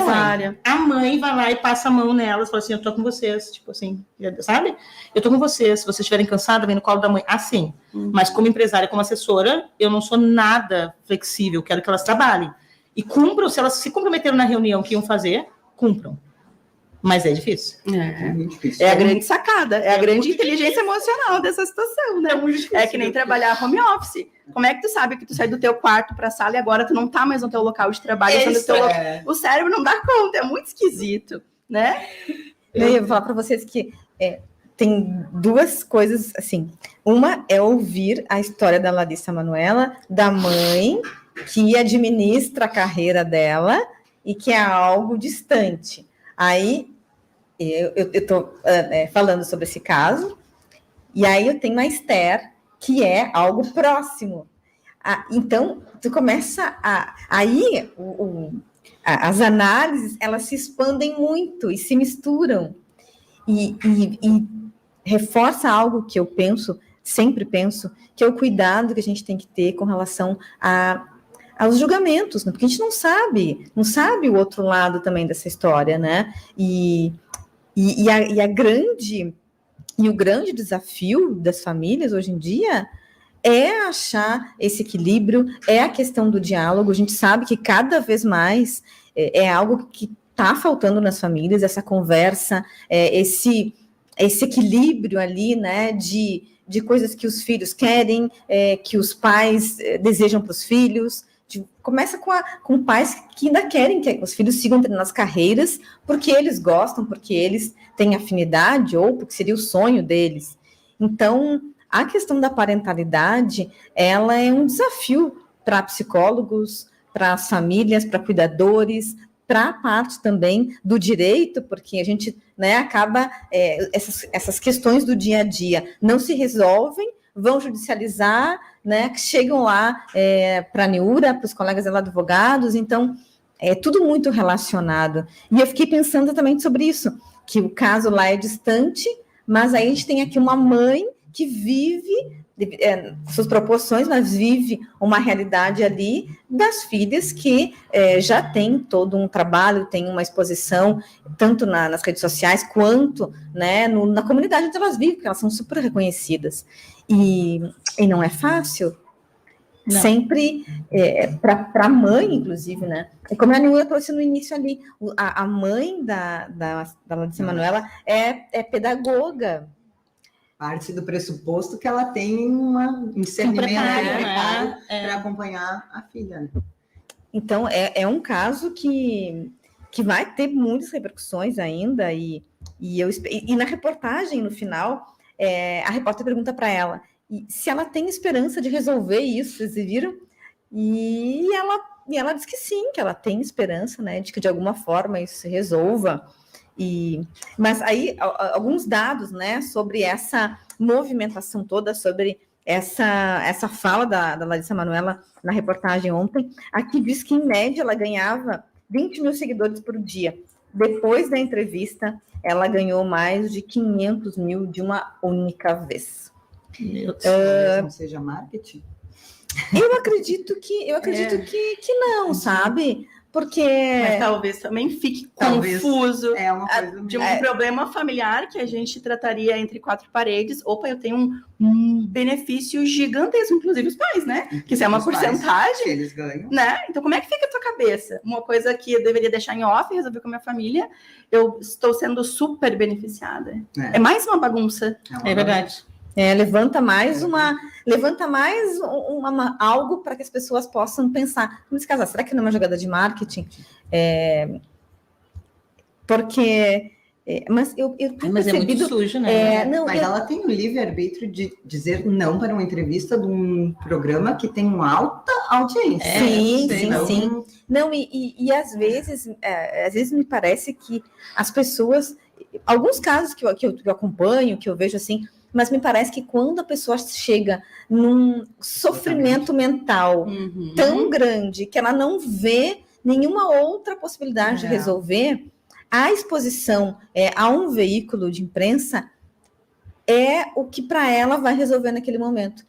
a mãe vai lá e passa a mão nelas, fala assim, eu tô com vocês, tipo assim, sabe? Eu tô com vocês, se vocês estiverem cansadas, vem no colo da mãe, assim. Mas como empresária, como assessora, eu não sou nada flexível, quero que elas trabalhem. E cumpram, se elas se comprometeram na reunião que iam fazer, cumpram. Mas é difícil. É a grande sacada, é a grande inteligência emocional dessa situação, né? É que nem trabalhar home office. Como é que tu sabe que tu sai do teu quarto para a sala e agora tu não tá mais no teu local de trabalho? O cérebro não dá conta, é muito esquisito, né? Eu vou falar para vocês que tem duas coisas, assim. Uma é ouvir a história da Larissa Manoela, da mãe que administra a carreira dela e que é algo distante. Aí, eu estou falando sobre esse caso, e aí eu tenho a Esther, que é algo próximo. Então, tu começa aí, as análises, elas se expandem muito e se misturam. E reforça algo que eu sempre penso, que é o cuidado que a gente tem que ter com relação aos julgamentos, né? Porque a gente não sabe o outro lado também dessa história, né? E o grande desafio das famílias hoje em dia é achar esse equilíbrio, é a questão do diálogo. A gente sabe que cada vez mais é algo que está faltando nas famílias, essa conversa, esse equilíbrio ali, né, de coisas que os filhos querem, que os pais desejam para os filhos. Começa com pais que ainda querem que os filhos sigam nas carreiras, porque eles gostam, porque eles têm afinidade, ou porque seria o sonho deles. Então, a questão da parentalidade, ela é um desafio para psicólogos, para as famílias, para cuidadores, para a parte também do direito, porque a gente, né, acaba, essas questões do dia a dia não se resolvem, vão judicializar, né, chegam lá para a NEURA, para os colegas advogados, então é tudo muito relacionado. E eu fiquei pensando também sobre isso, que o caso lá é distante, mas aí a gente tem aqui uma mãe que vive suas proporções, mas vive uma realidade ali das filhas que já tem todo um trabalho, tem uma exposição, tanto nas redes sociais, quanto, né, na comunidade onde elas vivem, porque elas são super reconhecidas. E não é fácil. Não. Sempre, para a mãe, inclusive, né? E como a Nilda trouxe no início ali, a mãe da Larissa Manoela é pedagoga. Parte do pressuposto que ela tem um discernimento para acompanhar a filha. Né? Então, é um caso que vai ter muitas repercussões ainda, e na reportagem, no final, a repórter pergunta para ela se ela tem esperança de resolver isso, vocês viram? E ela diz que sim, que ela tem esperança, né, de que de alguma forma isso se resolva. Mas aí, alguns dados, né, sobre essa movimentação toda, sobre essa fala da Larissa Manoela na reportagem ontem, aqui diz que, em média, ela ganhava 20 mil seguidores por dia. Depois da entrevista, ela ganhou mais de 500 mil de uma única vez. Meu Deus, não seja marketing? Eu acredito que não, sabe? Porque... Mas talvez também fique confuso de um problema familiar que a gente trataria entre quatro paredes. Opa, eu tenho um benefício gigantesco, inclusive os pais, né? Que isso é uma porcentagem. Que eles ganham. Né? Então, como é que fica a tua cabeça? Uma coisa que eu deveria deixar em off e resolver com a minha família, eu estou sendo super beneficiada. É mais uma bagunça. É verdade. Levanta mais algo para que as pessoas possam pensar, nesse caso, será que não é uma jogada de marketing? Porque... mas eu tenho percebido... é muito sujo, né? Mas ela tem o livre-arbítrio de dizer não para uma entrevista de um programa que tem uma alta audiência. Sim. Não, e às vezes me parece que as pessoas... Alguns casos que eu acompanho, que eu vejo assim... Mas me parece que quando a pessoa chega num sofrimento mental tão grande que ela não vê nenhuma outra possibilidade de resolver, a exposição a um veículo de imprensa é o que para ela vai resolver naquele momento.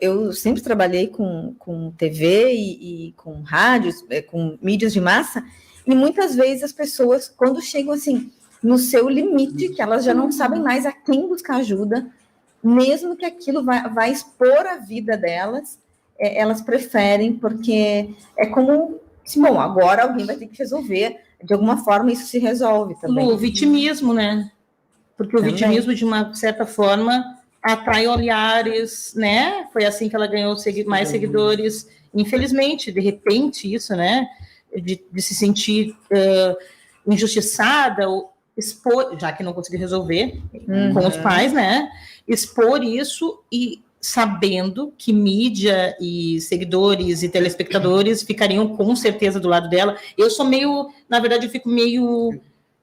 Eu sempre trabalhei com TV e com rádios, com mídias de massa, e muitas vezes as pessoas, quando chegam assim... no seu limite, que elas já não sabem mais a quem buscar ajuda, mesmo que aquilo vai expor a vida delas, elas preferem, porque é como, bom, agora alguém vai ter que resolver, de alguma forma isso se resolve também. O vitimismo, né? Porque o vitimismo, de uma certa forma, atrai olhares, né? Foi assim que ela ganhou mais seguidores. Infelizmente, de repente, isso, né? De se sentir injustiçada, expor, já que não conseguiu resolver com os pais, né? Expor isso e sabendo que mídia e seguidores e telespectadores ficariam com certeza do lado dela. Eu sou meio, na verdade, eu fico meio,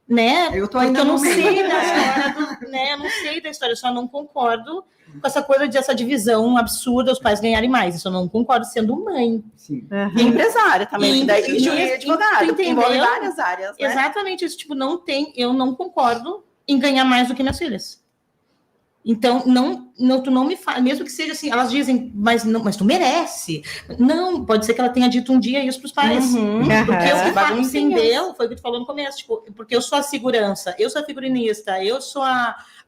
né? Eu tô ainda não sei da história, né? Eu não sei da história, eu só não concordo com essa coisa dessa divisão absurda, os pais ganharem mais. Isso eu não concordo sendo mãe. Sim. E empresária também, e juiz e advogado, que envolve várias áreas, né? Exatamente isso, tipo, eu não concordo em ganhar mais do que minhas filhas. Então, tu não me fala, mesmo que seja assim, elas dizem, mas tu merece. Não, pode ser que ela tenha dito um dia isso para os pais. Porque eu entendeu, foi o que tu falou no começo, tipo, porque eu sou a segurança, eu sou a figurinista, eu sou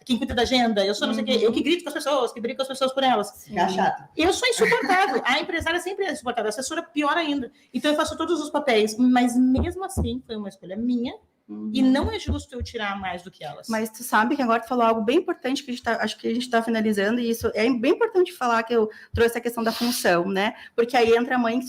quem cuida da agenda, eu sou não sei o quê, eu que grito com as pessoas, que brigo com as pessoas por elas. É chato. Eu sou insuportável, a empresária sempre é insuportável, a assessora pior ainda. Então eu faço todos os papéis, mas mesmo assim foi uma escolha minha. E não é justo eu tirar mais do que elas. Mas tu sabe que agora tu falou algo bem importante, que acho que a gente está finalizando, e isso é bem importante falar, que eu trouxe a questão da função, né? Porque aí entra a mãe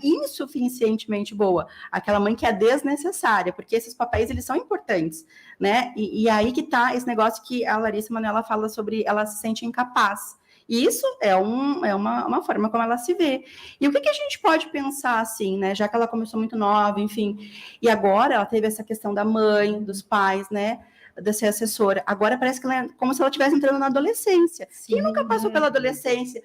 insuficientemente boa, aquela mãe que é desnecessária, porque esses papéis, eles são importantes, né? E aí que tá esse negócio que a Larissa Manoela fala sobre ela se sente incapaz. E isso é uma forma como ela se vê. E o que a gente pode pensar, assim, né? Já que ela começou muito nova, enfim, e agora ela teve essa questão da mãe, dos pais, né? De ser assessora. Agora parece que ela é como se ela estivesse entrando na adolescência. Sim, quem nunca passou pela adolescência?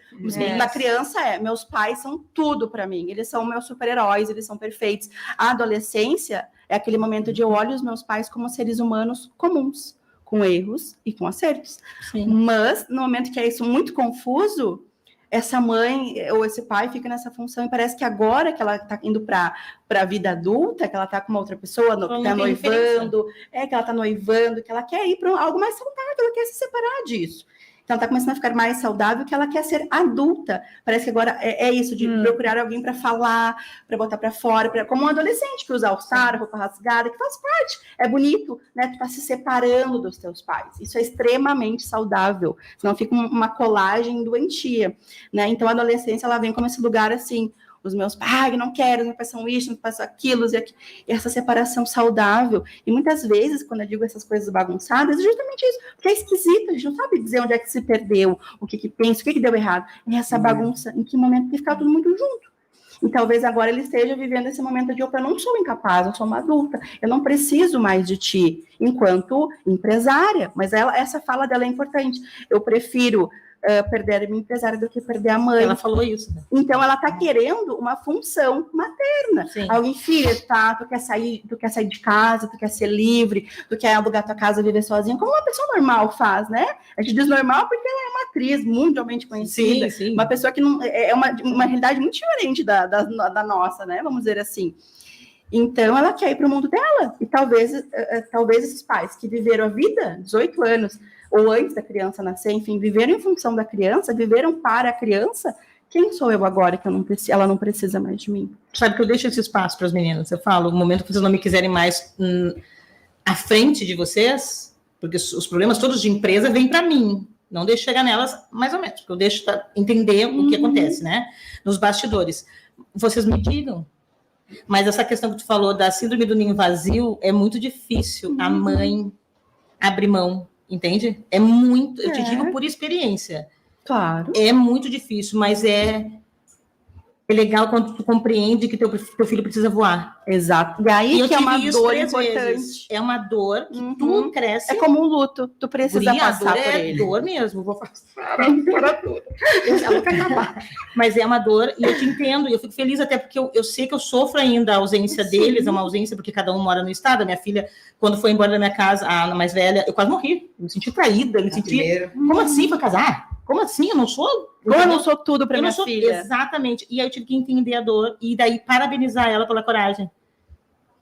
A criança meus pais são tudo para mim. Eles são meus super-heróis, eles são perfeitos. A adolescência é aquele momento de eu olho os meus pais como seres humanos comuns, com erros e com acertos. Sim. Mas, no momento que é isso muito confuso, essa mãe ou esse pai fica nessa função e parece que agora que ela está indo para a vida adulta, que ela está com uma outra pessoa, que está noivando, que ela está noivando, que ela quer ir para algo mais saudável, ela quer se separar disso. Então, ela está começando a ficar mais saudável, que ela quer ser adulta. Parece que agora é isso, de procurar alguém para falar, para botar para fora, como um adolescente que usa all-star, roupa rasgada, que faz parte, é bonito, né? Tu está se separando dos teus pais. Isso é extremamente saudável, senão fica uma colagem doentia, né? Então, a adolescência, ela vem como esse lugar assim, os meus pais não quero, não façam isso, não façam aquilo, e essa separação saudável. E muitas vezes, quando eu digo essas coisas bagunçadas, é justamente isso, porque é esquisito, a gente não sabe dizer onde é que se perdeu, o que pensa, o que deu errado. É essa bagunça, em que momento que ficar tudo muito junto. E talvez agora ele esteja vivendo esse momento de, eu não sou incapaz, eu sou uma adulta, eu não preciso mais de ti, enquanto empresária. Mas essa fala dela é importante. Eu prefiro perder a minha empresária do que perder a mãe. Ela falou isso, né? Então, ela está querendo uma função materna. Sim. Alguém, filha, tu quer sair de casa, tu quer ser livre, tu quer alugar tua casa, viver sozinha, como uma pessoa normal faz, né? A gente diz normal porque ela é uma atriz mundialmente conhecida, sim. Uma pessoa que não é uma realidade muito diferente da nossa, né? Vamos dizer assim. Então, ela quer ir para o mundo dela. E talvez esses pais que viveram a vida, 18 anos, ou antes da criança nascer, enfim, viveram em função da criança, viveram para a criança, quem sou eu agora que ela não precisa mais de mim? Sabe que eu deixo esse espaço para as meninas, eu falo, o momento que vocês não me quiserem mais à frente de vocês, porque os problemas todos de empresa vêm para mim, não deixo chegar nelas, mais ou menos, porque eu deixo entender o que acontece, né, nos bastidores. Vocês me digam, mas essa questão que tu falou da síndrome do ninho vazio é muito difícil a mãe abrir mão. Entende? É muito, eu te digo por experiência. Claro. É muito difícil, mas é legal quando tu compreende que teu filho precisa voar. Exato. E aí que é uma dor importante. Vezes. É uma dor que tu cresce. É como um luto. Tu precisa passar por ele. É dor mesmo. Vou passar para tudo. Eu quero acabar. Mas é uma dor e eu te entendo. E eu fico feliz até porque eu sei que eu sofro ainda a ausência deles. É uma ausência porque cada um mora no estado. A minha filha, quando foi embora da minha casa, a mais velha, eu quase morri. Eu me senti traída. Eu me senti... Como assim para casar? Como assim? Eu não sou... Eu não sou tudo para minha filha. Exatamente. E aí eu tive que entender a dor e daí parabenizar ela pela coragem.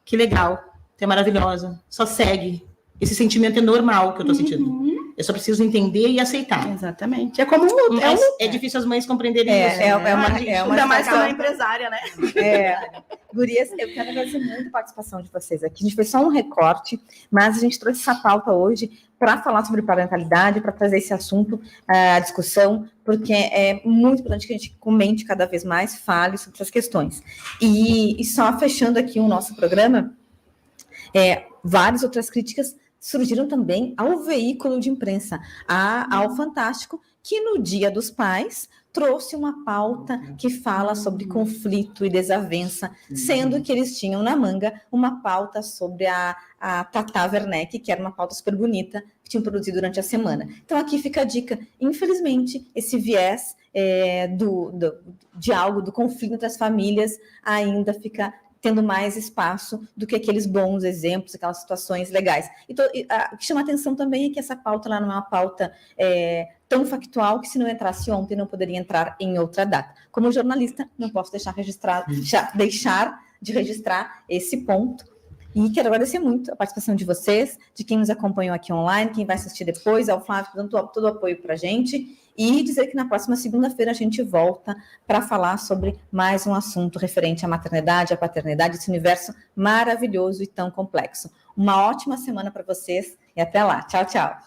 Que legal. Tu é maravilhosa. Só segue. Esse sentimento é normal que eu tô sentindo. Eu só preciso entender e aceitar. Exatamente. É como um luto. É difícil as mães compreenderem isso. Ainda mais que uma empresária, né? Gurias, eu quero agradecer muito a participação de vocês aqui. A gente fez só um recorte, mas a gente trouxe essa pauta hoje para falar sobre parentalidade, para trazer esse assunto à discussão, porque é muito importante que a gente comente cada vez mais, fale sobre essas questões. E só fechando aqui o nosso programa, várias outras críticas surgiram também ao veículo de imprensa, ao Fantástico, que no Dia dos Pais trouxe uma pauta que fala sobre conflito e desavença, sendo que eles tinham na manga uma pauta sobre a Tata Werneck, que era uma pauta super bonita, que tinham produzido durante a semana. Então aqui fica a dica, infelizmente, esse viés do diálogo, do conflito entre as famílias ainda fica tendo mais espaço do que aqueles bons exemplos, aquelas situações legais. O que chama atenção também é que essa pauta lá não é uma pauta tão factual que, se não entrasse ontem, não poderia entrar em outra data. Como jornalista, não posso deixar de registrar esse ponto. E quero agradecer muito a participação de vocês, de quem nos acompanhou aqui online, quem vai assistir depois, ao Flávio, dando todo o apoio para a gente, e dizer que na próxima segunda-feira a gente volta para falar sobre mais um assunto referente à maternidade, à paternidade, esse universo maravilhoso e tão complexo. Uma ótima semana para vocês e até lá. Tchau, tchau.